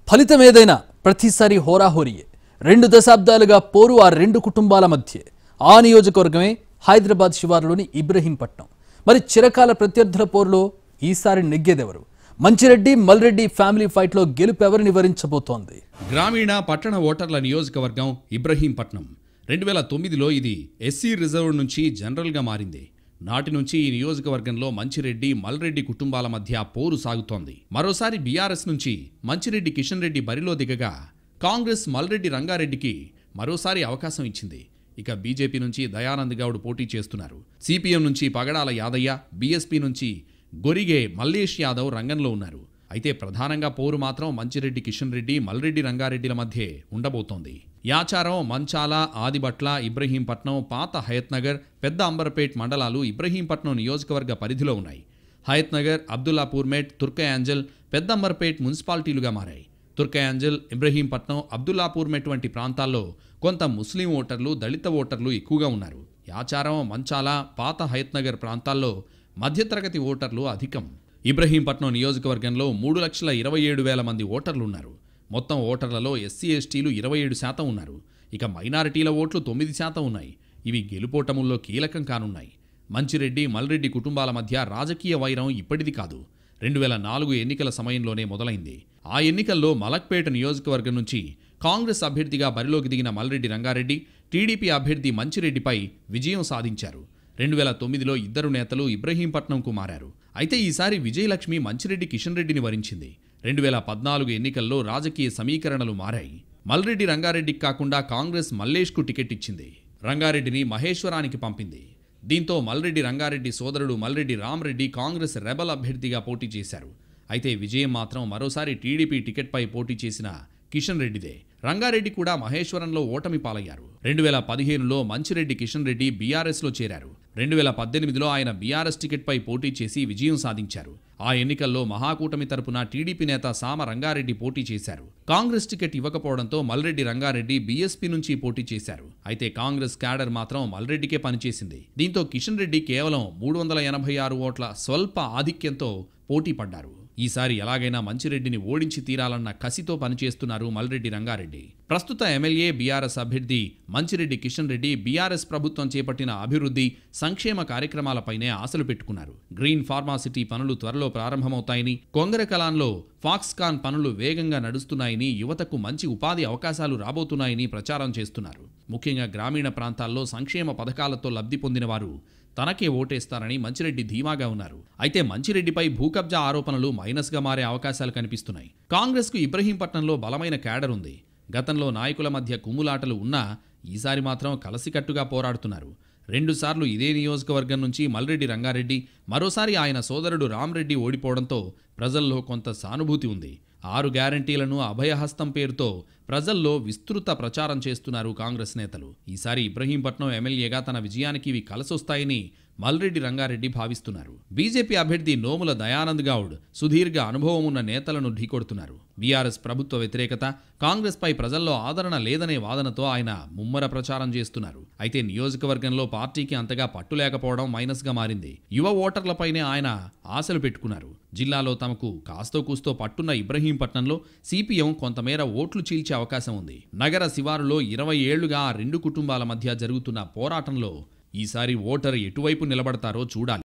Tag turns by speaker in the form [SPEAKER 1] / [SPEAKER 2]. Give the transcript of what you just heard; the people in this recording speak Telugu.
[SPEAKER 1] ఫలితం ఏదైనా ప్రతిసారి హోరాహోరీయే. 2 దశాబ్దాలుగా పోరు ఆ రెండు కుటుంబాల మధ్య. ఆ నియోజకవర్గమే హైదరాబాద్ శివారులోని ఇబ్రహీంపట్నం. మరి చిరకాల ప్రత్యర్థుల పోరులో ఈసారి నెగ్గేదెవరు? మంచిరెడ్డి మల్రెడ్డి ఫ్యామిలీ ఫైట్లో గెలుపు ఎవరిని వరించబోతోంది?
[SPEAKER 2] గ్రామీణ పట్టణ ఓటర్ల నియోజకవర్గం ఇబ్రహీంపట్నం. 2009లో ఇది ఎస్సీ రిజర్వ్ నుంచి జనరల్గా మారింది. నాటి నుంచి ఈ నియోజకవర్గంలో మంచిరెడ్డి మల్రెడ్డి కుటుంబాల మధ్య పోరు సాగుతోంది. మరోసారి బీఆర్ఎస్ నుంచి మంచిరెడ్డి కిషన్ రెడ్డి బరిలో దిగగా కాంగ్రెస్ మల్రెడ్డి రంగారెడ్డికి మరోసారి అవకాశం ఇచ్చింది. ఇక బీజేపీ నుంచి దయానంద్ గౌడ్ పోటీ చేస్తున్నారు. సిపిఎం నుంచి పగడాల యాదయ్య, బీఎస్పీ నుంచి గొరిగే మల్లేష్ యాదవ్ రంగంలో ఉన్నారు. అయితే ప్రధానంగా పోరు మాత్రం మంచిరెడ్డి కిషన్ రెడ్డి, మల్రెడ్డి రంగారెడ్డిల మధ్యే ఉండబోతోంది. యాచారం, మంచాల, ఆదిబట్ల, ఇబ్రహీంపట్నం, పాత హయత్నగర్, పెద్ద అంబర్పేట్ మండలాలు ఇబ్రహీంపట్నం నియోజకవర్గ పరిధిలో ఉన్నాయి. హయత్నగర్, అబ్దుల్లాపూర్మేట్, తుర్కయాంజల్, పెద్ద అంబర్పేట్ మున్సిపాలిటీలుగా మారాయి. తుర్కయాంజల్, ఇబ్రహీంపట్నం, అబ్దుల్లాపూర్మేట్ వంటి ప్రాంతాల్లో కొంత ముస్లిం ఓటర్లు, దళిత ఓటర్లు ఎక్కువగా ఉన్నారు. యాచారం, మంచాల, పాత హయత్నగర్ ప్రాంతాల్లో మధ్యతరగతి ఓటర్లు అధికం. ఇబ్రహీంపట్నం నియోజకవర్గంలో 3,27,000 మంది ఓటర్లున్నారు. మొత్తం ఓటర్లలో ఎస్సీ ఎస్టీలు 27% ఉన్నారు. ఇక మైనారిటీల ఓట్లు 9% ఉన్నాయి. ఇవి గెలుపోటముల్లో కీలకం కానున్నాయి. మంచిరెడ్డి మల్రెడ్డి కుటుంబాల మధ్య రాజకీయ వైరం ఇప్పటిది కాదు. 2004 ఎన్నికల సమయంలోనే మొదలైంది. ఆ ఎన్నికల్లో మలక్పేట నియోజకవర్గం నుంచి కాంగ్రెస్ అభ్యర్థిగా బరిలోకి దిగిన మల్రెడ్డి రంగారెడ్డి టీడీపీ అభ్యర్థి మంచిరెడ్డిపై విజయం సాధించారు. 2009లో ఇద్దరు నేతలు ఇబ్రహీంపట్నంకు మారారు. అయితే ఈసారి విజయలక్ష్మి మంచిరెడ్డి కిషన్ రెడ్డిని వరించింది. 2014 ఎన్నికల్లో రాజకీయ సమీకరణలు మారాయి. మల్రెడ్డి రంగారెడ్డికి కాకుండా కాంగ్రెస్ మల్లేష్కు టికెట్ ఇచ్చింది. రంగారెడ్డిని మహేశ్వరానికి పంపింది. దీంతో మల్రెడ్డి రంగారెడ్డి సోదరుడు మల్రెడ్డి రామ్రెడ్డి కాంగ్రెస్ రెబల్ అభ్యర్థిగా పోటీ చేశారు. అయితే విజయం మాత్రం మరోసారి టీడీపీ టికెట్పై పోటీ చేసిన కిషన్ రెడ్డిదే. రంగారెడ్డి కూడా మహేశ్వరంలో ఓటమి పాలయ్యారు. 2015లో మంచిరెడ్డి కిషన్ రెడ్డి బీఆర్ఎస్లో చేరారు. 2018లో ఆయన బీఆర్ఎస్ టికెట్పై పోటీ చేసి విజయం సాధించారు. ఆ ఎన్నికల్లో మహాకూటమి తరపున టీడీపీ నేత సామ రంగారెడ్డి పోటీ చేశారు. కాంగ్రెస్ టికెట్ ఇవ్వకపోవడంతో మల్రెడ్డి రంగారెడ్డి బీఎస్పీ నుంచి పోటీ చేశారు. అయితే కాంగ్రెస్ క్యాడర్ మాత్రం మల్రెడ్డికే పనిచేసింది. దీంతో కిషన్ రెడ్డి కేవలం 386 ఓట్ల స్వల్ప ఆధిక్యంతో పోటీ పడ్డారు. ఈసారి ఎలాగైనా మంచిరెడ్డిని ఓడించి తీరాలన్న కసితో పనిచేస్తున్నారు మల్రెడ్డి రంగారెడ్డి. ప్రస్తుత ఎమ్మెల్యే బీఆర్ఎస్ అభ్యర్థి మంచిరెడ్డి కిషన్ రెడ్డి బీఆర్ఎస్ ప్రభుత్వం చేపట్టిన అభివృద్ధి, సంక్షేమ కార్యక్రమాలపైనే ఆశలు పెట్టుకున్నారు. గ్రీన్ ఫార్మాసిటీ పనులు త్వరలో ప్రారంభమవుతాయని, కొంగరకలాన్లో ఫాక్స్కాన్ పనులు వేగంగా నడుస్తున్నాయని, యువతకు మంచి ఉపాధి అవకాశాలు రాబోతున్నాయని ప్రచారం చేస్తున్నారు. ముఖ్యంగా గ్రామీణ ప్రాంతాల్లో సంక్షేమ పథకాలతో లబ్ధి పొందిన వారు తనకే ఓటేస్తారని మంచిరెడ్డి ధీమాగా ఉన్నారు. అయితే మంచిరెడ్డిపై భూకబ్జా ఆరోపణలు మైనస్గా మారే అవకాశాలు కనిపిస్తున్నాయి. కాంగ్రెస్కు ఇబ్రహీంపట్నంలో బలమైన క్యాడర్ ఉంది. గతంలో నాయకుల మధ్య కుమ్ములాటలు ఉన్నా ఈసారి మాత్రం కలసికట్టుగా పోరాడుతున్నారు. 2 సార్లు ఇదే నియోజకవర్గం నుంచి మల్రెడ్డి రంగారెడ్డి, మరోసారి ఆయన సోదరుడు రామ్రెడ్డి ఓడిపోవడంతో ప్రజల్లో కొంత సానుభూతి ఉంది. 6 గ్యారంటీలను అభయహస్తం పేరుతో ప్రజల్లో విస్తృత ప్రచారం చేస్తున్నారు కాంగ్రెస్ నేతలు. ఈసారి ఇబ్రహీంపట్నం ఎమ్మెల్యేగా తన విజయానికి ఇవి కలసొస్తాయని మల్రెడ్డి రంగారెడ్డి భావిస్తున్నారు. బీజేపీ అభ్యర్థి నోముల దయానంద్ గౌడ్ సుదీర్ఘ అనుభవం ఉన్న నేతలను ఢీకొడుతున్నారు. బీఆర్ఎస్ ప్రభుత్వ వ్యతిరేకత, కాంగ్రెస్పై ప్రజల్లో ఆదరణ లేదనే వాదనతో ఆయన ముమ్మర ప్రచారం చేస్తున్నారు. అయితే నియోజకవర్గంలో పార్టీకి అంతగా పట్టు లేకపోవడం మైనస్గా మారింది. యువ ఓటర్లపైనే ఆయన ఆశలు పెట్టుకున్నారు. జిల్లాలో తమకు కాస్తో కూస్తో పట్టున్న ఇబ్రహీంపట్నంలో సిపిఎం కొంతమేర ఓట్లు చీల్చే అవకాశం ఉంది. నగర శివారులో 20 ఏళ్లుగా ఆ రెండు కుటుంబాల మధ్య జరుగుతున్న పోరాటంలో ఈసారి ఓటర్ ఎటువైపు నిలబడతారో చూడాలి.